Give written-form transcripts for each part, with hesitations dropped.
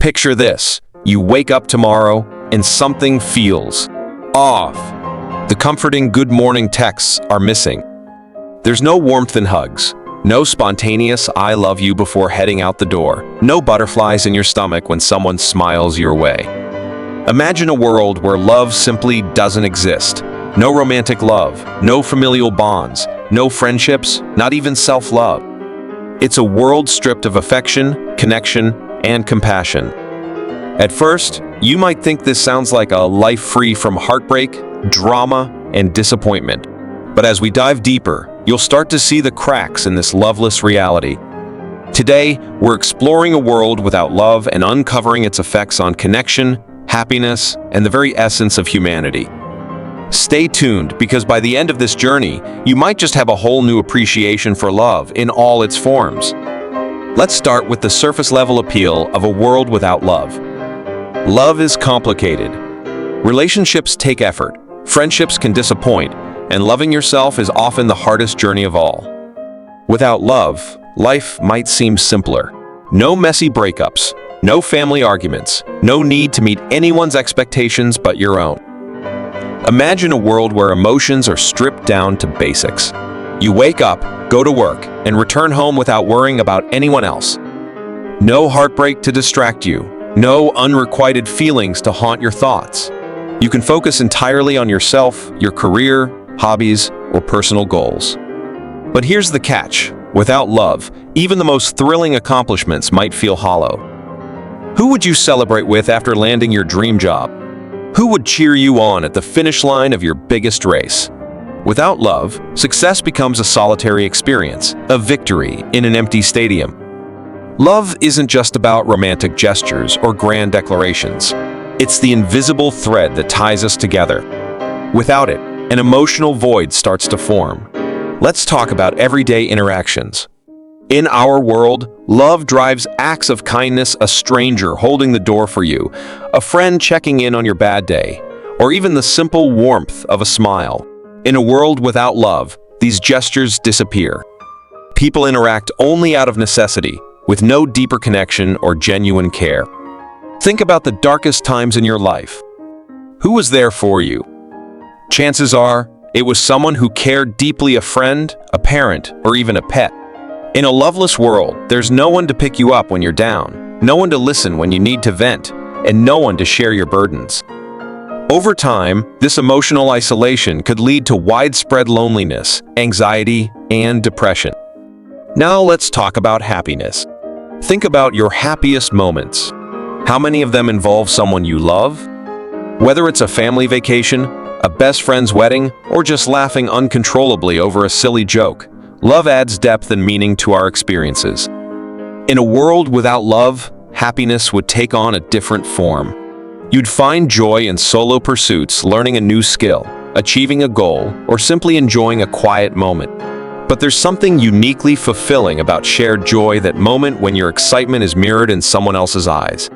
Picture this. You wake up tomorrow and something feels off. The comforting good morning texts are missing. There's no warmth in hugs, no spontaneous I love you before heading out the door, no butterflies in your stomach when someone smiles your way. Imagine a world where love simply doesn't exist. No romantic love, no familial bonds, no friendships, not even self-love. It's a world stripped of affection, connection, and compassion. At first, you might think this sounds like a life free from heartbreak, drama, and disappointment. But as we dive deeper, you'll start to see the cracks in this loveless reality. Today, we're exploring a world without love and uncovering its effects on connection, happiness, and the very essence of humanity. Stay tuned, because by the end of this journey, you might just have a whole new appreciation for love in all its forms. Let's start with the surface-level appeal of a world without love. Love is complicated. Relationships take effort, friendships can disappoint, and loving yourself is often the hardest journey of all. Without love, life might seem simpler. No messy breakups, no family arguments, no need to meet anyone's expectations but your own. Imagine a world where emotions are stripped down to basics. You wake up, go to work, and return home without worrying about anyone else. No heartbreak to distract you, no unrequited feelings to haunt your thoughts. You can focus entirely on yourself, your career, hobbies, or personal goals. But here's the catch. Without love, even the most thrilling accomplishments might feel hollow. Who would you celebrate with after landing your dream job? Who would cheer you on at the finish line of your biggest race? Without love, success becomes a solitary experience, a victory in an empty stadium. Love isn't just about romantic gestures or grand declarations. It's the invisible thread that ties us together. Without it, an emotional void starts to form. Let's talk about everyday interactions. In our world, love drives acts of kindness, a stranger holding the door for you, a friend checking in on your bad day, or even the simple warmth of a smile. In a world without love, these gestures disappear. People interact only out of necessity, with no deeper connection or genuine care. Think about the darkest times in your life. Who was there for you? Chances are, it was someone who cared deeply, a friend, a parent, or even a pet. In a loveless world, there's no one to pick you up when you're down, no one to listen when you need to vent, and no one to share your burdens. Over time, this emotional isolation could lead to widespread loneliness, anxiety, and depression. Now let's talk about happiness. Think about your happiest moments. How many of them involve someone you love? Whether it's a family vacation, a best friend's wedding, or just laughing uncontrollably over a silly joke, love adds depth and meaning to our experiences. In a world without love, happiness would take on a different form. You'd find joy in solo pursuits, learning a new skill, achieving a goal, or simply enjoying a quiet moment. But there's something uniquely fulfilling about shared joy, that moment when your excitement is mirrored in someone else's eyes.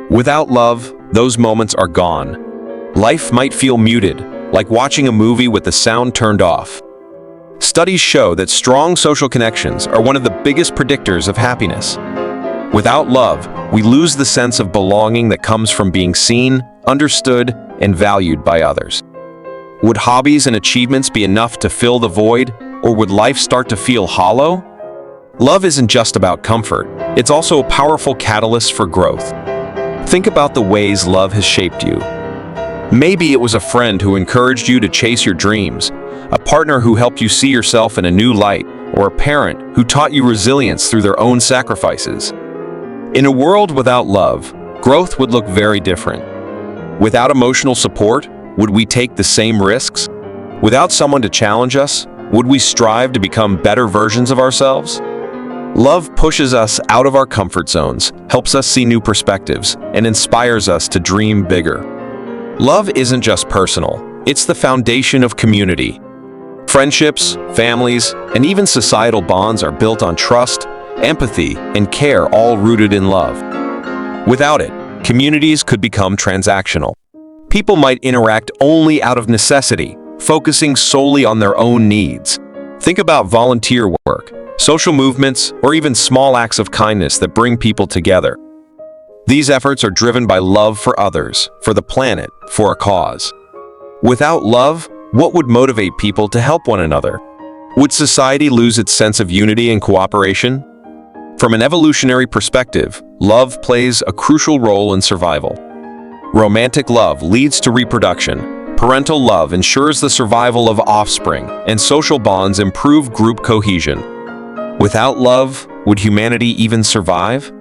Without love, those moments are gone. Life might feel muted, like watching a movie with the sound turned off. Studies show that strong social connections are one of the biggest predictors of happiness. Without love, we lose the sense of belonging that comes from being seen, understood, and valued by others. Would hobbies and achievements be enough to fill the void, or would life start to feel hollow? Love isn't just about comfort, it's also a powerful catalyst for growth. Think about the ways love has shaped you. Maybe it was a friend who encouraged you to chase your dreams, a partner who helped you see yourself in a new light, or a parent who taught you resilience through their own sacrifices. In a world without love, growth would look very different. Without emotional support, would we take the same risks? Without someone to challenge us, would we strive to become better versions of ourselves? Love pushes us out of our comfort zones, helps us see new perspectives, and inspires us to dream bigger. Love isn't just personal, it's the foundation of community. Friendships, families, and even societal bonds are built on trust, empathy, and care, all rooted in love. Without it, communities could become transactional. People might interact only out of necessity, focusing solely on their own needs. Think about volunteer work, social movements, or even small acts of kindness that bring people together. These efforts are driven by love for others, for the planet, for a cause. Without love, what would motivate people to help one another? Would society lose its sense of unity and cooperation? From an evolutionary perspective, love plays a crucial role in survival. Romantic love leads to reproduction. Parental love ensures the survival of offspring, and social bonds improve group cohesion. Without love, would humanity even survive?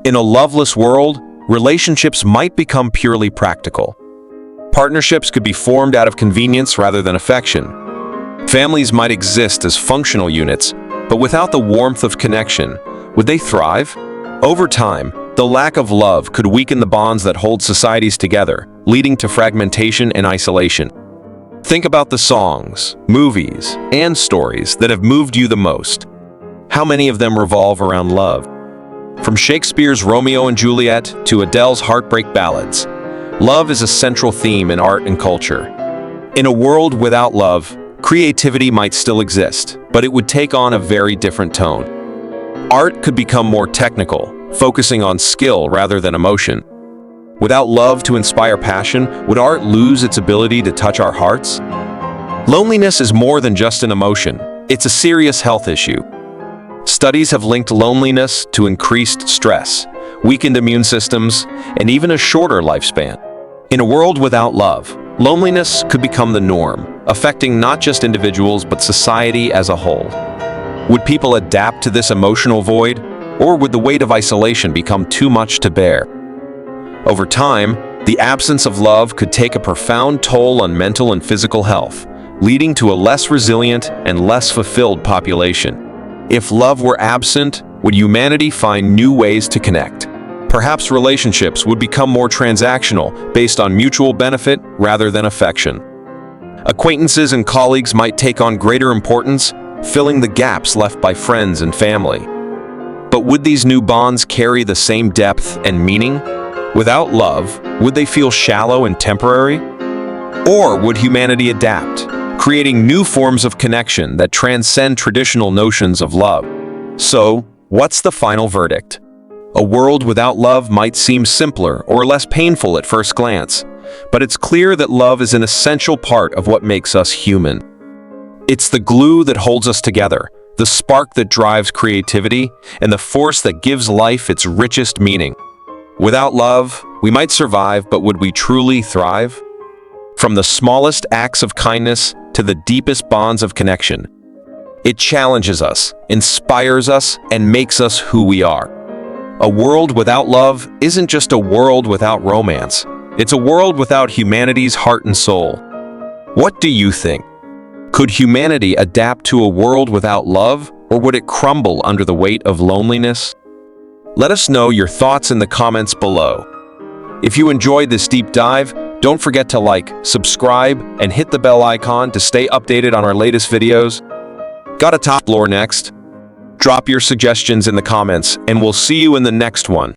In a loveless world, relationships might become purely practical. Partnerships could be formed out of convenience rather than affection. Families might exist as functional units, but without the warmth of connection, would they thrive? Over time, the lack of love could weaken the bonds that hold societies together, leading to fragmentation and isolation. Think about the songs, movies, and stories that have moved you the most. How many of them revolve around love? From Shakespeare's Romeo and Juliet to Adele's heartbreak ballads, love is a central theme in art and culture. In a world without love, creativity might still exist, but it would take on a very different tone. Art could become more technical, focusing on skill rather than emotion. Without love to inspire passion, would art lose its ability to touch our hearts? Loneliness is more than just an emotion. It's a serious health issue. Studies have linked loneliness to increased stress, weakened immune systems, and even a shorter lifespan. In a world without love, loneliness could become the norm, affecting not just individuals but society as a whole. Would people adapt to this emotional void, or would the weight of isolation become too much to bear? Over time, the absence of love could take a profound toll on mental and physical health, leading to a less resilient and less fulfilled population. If love were absent, would humanity find new ways to connect? Perhaps relationships would become more transactional, based on mutual benefit rather than affection. Acquaintances and colleagues might take on greater importance, filling the gaps left by friends and family. But would these new bonds carry the same depth and meaning? Without love, would they feel shallow and temporary? Or would humanity adapt, creating new forms of connection that transcend traditional notions of love? So, what's the final verdict? A world without love might seem simpler or less painful at first glance, but it's clear that love is an essential part of what makes us human. It's the glue that holds us together, the spark that drives creativity, and the force that gives life its richest meaning. Without love, we might survive, but would we truly thrive? From the smallest acts of kindness to the deepest bonds of connection, it challenges us, inspires us, and makes us who we are. A world without love isn't just a world without romance. It's a world without humanity's heart and soul. What do you think? Could humanity adapt to a world without love, or would it crumble under the weight of loneliness? Let us know your thoughts in the comments below. If you enjoyed this deep dive, don't forget to like, subscribe, and hit the bell icon to stay updated on our latest videos. Got a top lore next? Drop your suggestions in the comments, and we'll see you in the next one.